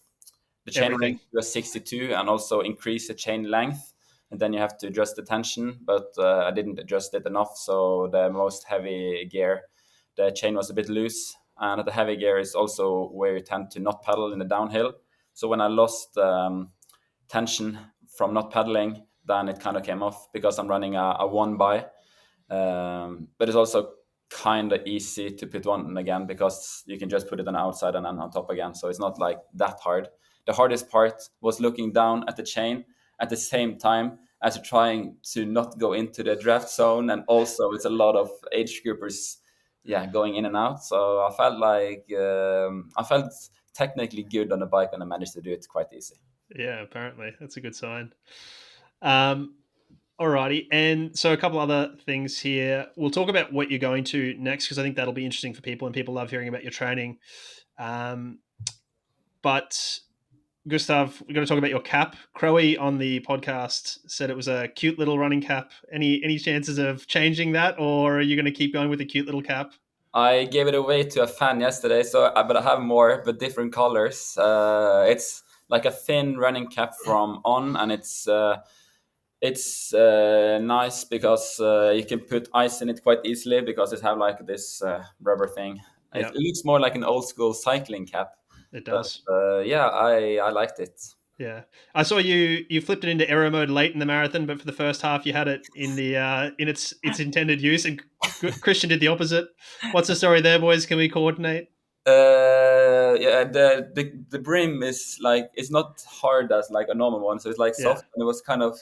chain length to a 62 and also increased the chain length. And then you have to adjust the tension, but I didn't adjust it enough. So the most heavy gear, the chain was a bit loose, and the heavy gear is also where you tend to not pedal in the downhill. So when I lost tension from not pedaling, then it kind of came off because I'm running a one by. But it's also kind of easy to put one again because you can just put it on the outside and then on top again. So it's not like that hard. The hardest part was looking down at the chain at the same time as trying to not go into the draft zone, and also it's a lot of age groupers going in and out. So I felt like I felt technically good on the bike, and I managed to do it quite easy. Yeah, apparently that's a good sign. Alrighty, and so a couple other things here. We'll talk about what you're going to next because I think that'll be interesting for people, and people love hearing about your training. But Gustav, we're going to talk about your cap. Crowe on the podcast said it was a cute little running cap. Any chances of changing that, or are you going to keep going with the cute little cap? I gave it away to a fan yesterday, but I have more, but different colors. It's like a thin running cap from On, and it's nice because you can put ice in it quite easily because it have like this rubber thing. It looks more like an old school cycling cap. It does. But, I liked it. Yeah, I saw you flipped it into aero mode late in the marathon, but for the first half you had it in the in its intended use, and Christian did the opposite. What's the story there, boys? Can we coordinate? The brim is like, it's not hard as like a normal one, so it's like soft, and it was kind of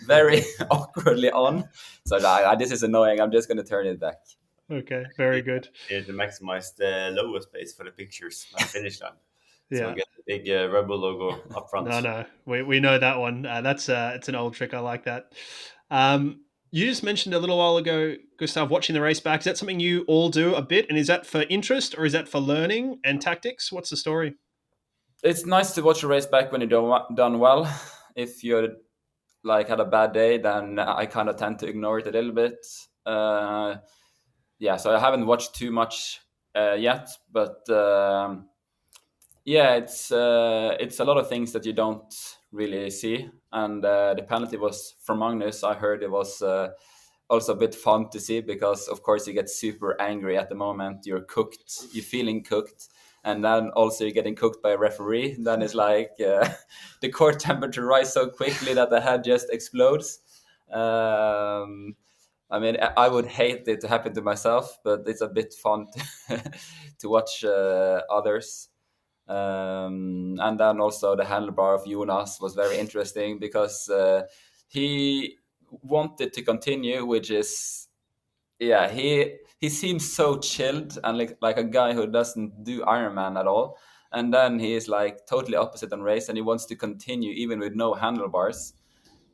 very awkwardly on. So this is annoying. I'm just going to turn it back. Okay, very good. To maximize the logo space for the pictures on the finish line. So Yeah, we get the big Rebel logo up front. No, we know that one. It's an old trick. I like that. You just mentioned a little while ago, Gustav, watching the race back. Is that something you all do a bit? And is that for interest or is that for learning and tactics? What's the story? It's nice to watch a race back when you're done well. If you're like had a bad day, then I kind of tend to ignore it a little bit. So I haven't watched too much yet, but it's a lot of things that you don't really see. And the penalty was from Magnus. I heard it was also a bit fun to see because, of course, you get super angry at the moment. You're cooked, you're feeling cooked. And then also you're getting cooked by a referee. Then it's like the court temperature rise so quickly that the head just explodes. I mean, I would hate it to happen to myself, but it's a bit fun to watch others. And then also the handlebar of Jonas was very interesting because he wanted to continue, which is, yeah, he seems so chilled and like a guy who doesn't do Ironman at all. And then he is like totally opposite on race, and he wants to continue even with no handlebars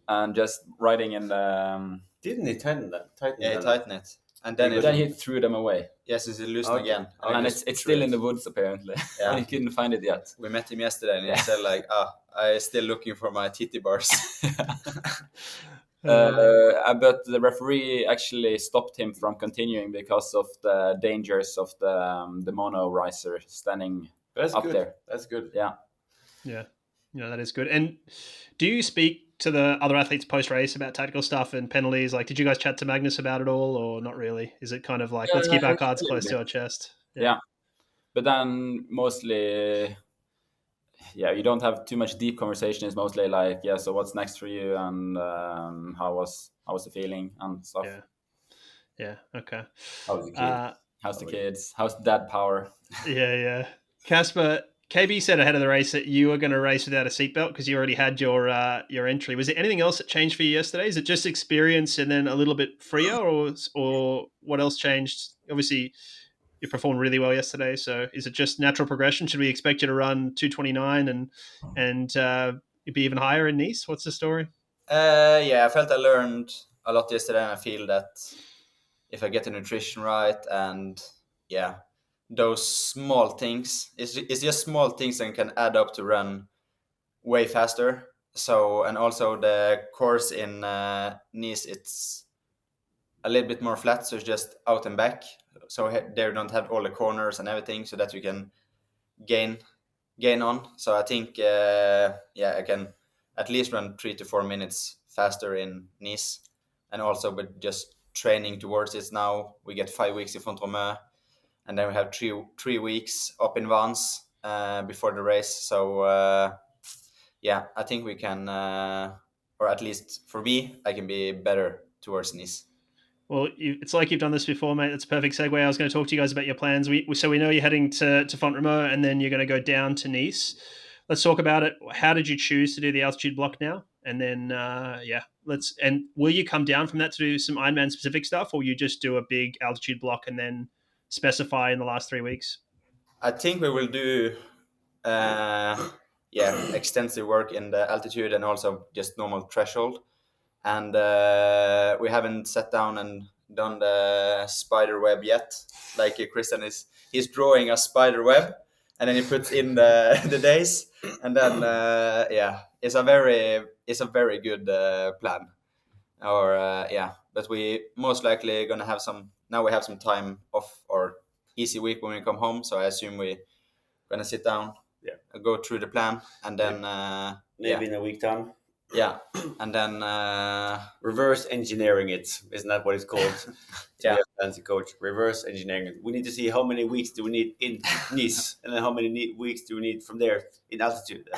and just riding in the. Didn't he tighten that? Yeah, he tightened it. And then, Then he threw them away. Yes, it's loosened again. And it's still in the woods, apparently. Yeah. He couldn't find it yet. We met him yesterday, and he said like, I'm still looking for my TT bars. But the referee actually stopped him from continuing because of the dangers of the mono riser standing up there. That's good. Yeah. Yeah, that is good. And do you speak to the other athletes post-race about tactical stuff and penalties? Like, did you guys chat to Magnus about it all, or not really? Is it kind of like, let's keep our cards close to our chest? Yeah. But then mostly, you don't have too much deep conversation. It's mostly like, so what's next for you, and how was the feeling and stuff. Yeah. Okay. How's the kid? How's the kids? How's dad power? Yeah. Casper, KB said ahead of the race that you were going to race without a seatbelt because you already had your entry. Was there anything else that changed for you yesterday? Is it just experience and then a little bit freer, or what else changed? Obviously, you performed really well yesterday. So is it just natural progression? Should we expect you to run 2:29 and be even higher in Nice? What's the story? I felt I learned a lot yesterday, and I feel that if I get the nutrition right and those small things, it's just small things that can add up to run way faster. So, and also the course in Nice, it's a little bit more flat, so it's just out and back. So they don't have all the corners and everything, so that you can gain on. So I think I can at least run 3 to 4 minutes faster in Nice, and also with just training towards it. Now we get 5 weeks in Font-Romeu, and then we have three weeks up in Vans before the race. So I think we can, or at least for me, I can be better towards Nice. Well, it's like you've done this before, mate. That's a perfect segue. I was going to talk to you guys about your plans. So we know you're heading to Font-Romeu, and then you're going to go down to Nice. Let's talk about it. How did you choose to do the altitude block now? And then, and will you come down from that to do some Ironman specific stuff, or will you just do a big altitude block and then specify in the last 3 weeks? I think we will do extensive work in the altitude and also just normal threshold. And we haven't sat down and done the spider web yet. Like Christian he's drawing a spider web, and then he puts in the days, and then it's a very good plan. But we most likely gonna have now we have some time off or easy week when we come home. So I assume we're gonna sit down, go through the plan, and then maybe in a week time. Yeah, and then reverse engineering it. Isn't that what it's called? Fancy coach. Reverse engineering it. We need to see how many weeks do we need in Nice, and then how many weeks do we need from there in altitude.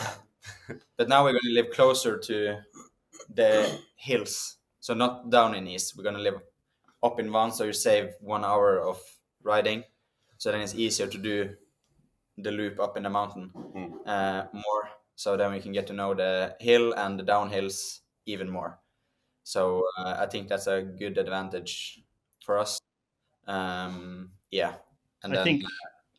But now we're going to live closer to the hills, so not down in Nice. We're going to live up in Vans, so you save 1 hour of riding. So then it's easier to do the loop up in the mountain more. So then we can get to know the hill and the downhills even more. So I think that's a good advantage for us. And I think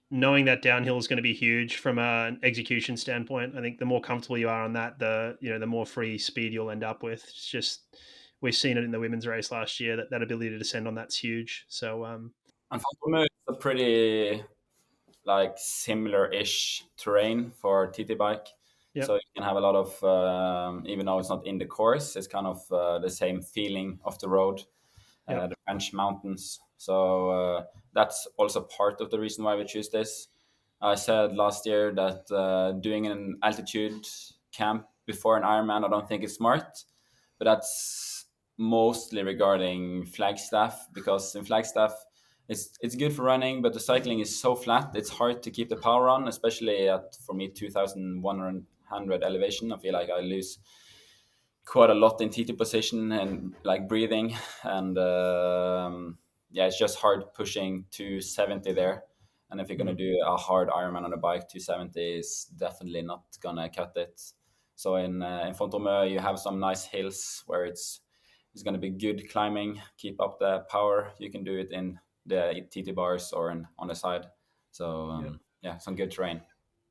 knowing that downhill is going to be huge from an execution standpoint. I think the more comfortable you are on that, the more free speed you'll end up with. It's just, we've seen it in the women's race last year, that ability to descend on that's huge. So and Font-Romeu is a pretty similar-ish terrain for TT bike. Yep. So you can have a lot of, even though it's not in the course, it's kind of the same feeling of the road, the French mountains. So that's also part of the reason why we choose this. I said last year that doing an altitude camp before an Ironman, I don't think it's smart. But that's mostly regarding Flagstaff, because in Flagstaff, it's good for running, but the cycling is so flat, it's hard to keep the power on, especially at, for me, 2,100 elevation. I feel like I lose quite a lot in TT position and like breathing, and yeah, it's just hard pushing 270 there. And if you're gonna do a hard Ironman on a bike, 270 is definitely not gonna cut it. So in Font-Romeu, you have some nice hills where it's gonna be good climbing. Keep up the power. You can do it in the TT bars or on the side. So yeah, some good terrain.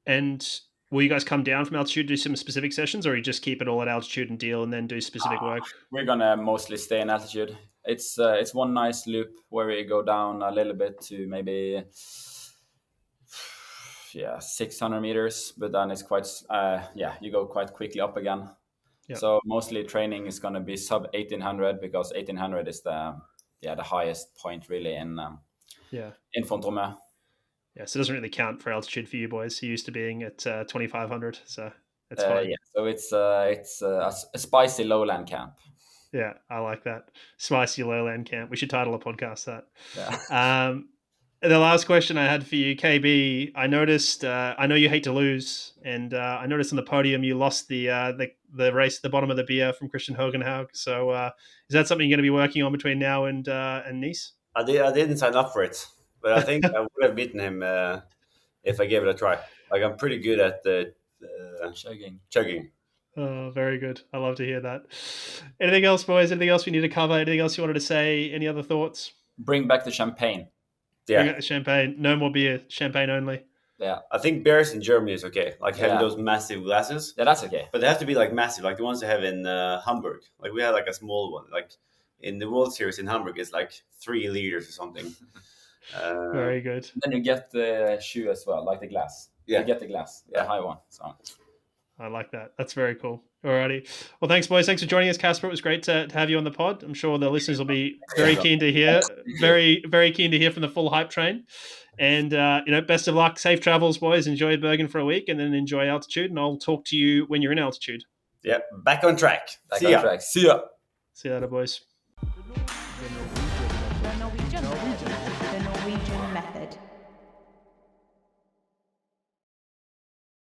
And will you guys come down from altitude, do some specific sessions, or you just keep it all at altitude and deal and then do specific work? We're gonna mostly stay in altitude. It's one nice loop where we go down a little bit to maybe 600 meters, but then it's quite you go quite quickly up again. Yeah. So mostly training is gonna be sub 1800, because 1800 is the highest point really in Font-Romeu. Yeah, so it doesn't really count for altitude for you boys. You're used to being at 2,500, so that's fine. Yeah, so it's a spicy lowland camp. Yeah, I like that. Spicy lowland camp. We should title a podcast that. Yeah. The last question I had for you, KB, I noticed, I know you hate to lose, and I noticed on the podium you lost the race at the bottom of the beer from Christian Hogenhaug. So is that something you're going to be working on between now and Nice? I didn't sign up for it, but I think I would have beaten him if I gave it a try. Like, I'm pretty good at the chugging. Oh, very good. I love to hear that. Anything else, boys? Anything else we need to cover? Anything else you wanted to say? Any other thoughts? Bring back the champagne. Yeah. Bring back the champagne. No more beer. Champagne only. Yeah. I think beers in Germany is okay. Like having those massive glasses. Yeah, that's okay. But they have to be like massive, like the ones they have in Hamburg. Like we had like a small one. Like in the World Series in Hamburg, it's like 3 liters or something. Very good. Then you get the shoe as well, like the glass. Yeah. You get the glass, the high one. So I like that. That's very cool. Alrighty. Well, thanks, boys. Thanks for joining us, Casper. It was great to have you on the pod. I'm sure the listeners will be very keen to hear, very, very keen to hear from the full hype train. And, best of luck. Safe travels, boys. Enjoy Bergen for a week and then enjoy altitude. And I'll talk to you when you're in altitude. Yeah. Back on track. See ya. See you later, boys.